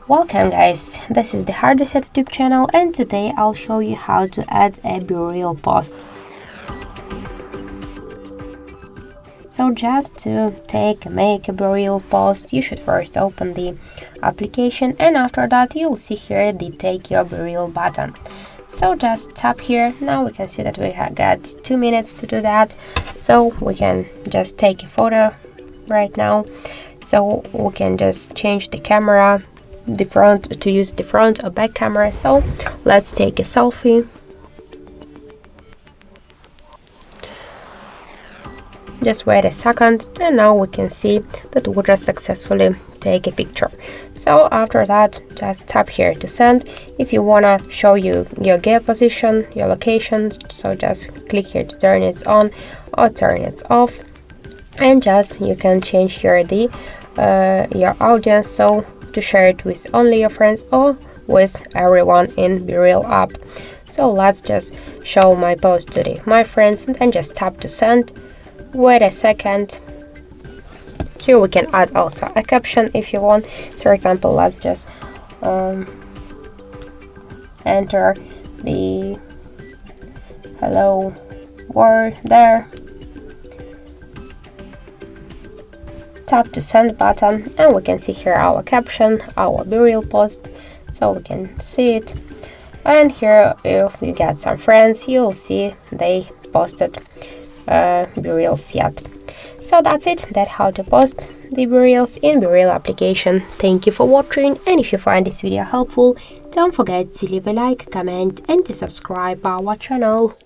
Welcome guys, this is the HardReset YouTube channel, and today I'll show you how to add a BeReal post. So just to make a BeReal post, you should first open the application, and after that you'll see here the Take Your BeReal button. So just tap here. Now we can see that we have got 2 minutes to do that, so we can just take a photo right now. So we can just change the camera, the front, to use the front or back camera. So let's take a selfie. Just wait a second, and now we can see that we just successfully take a picture. So after that, just tap here to send. If you wanna show you your gear position, your location, so just click here to turn it on or turn it off, and just you can change here the your audience, so to share it with only your friends or with everyone in BeReal app. So let's just show my post to my friends, and then just tap to send. Wait a second. Here we can add also a caption if you want. So for example, let's just enter the hello word there. Tap to send button, and we can see here our caption, our BeReal post, so we can see it. And here, if you get some friends, you'll see they posted BeReals yet. So that's it. That's how to post the BeReals in BeReal application. Thank you for watching, and if you find this video helpful, don't forget to leave a like, comment, and to subscribe our channel.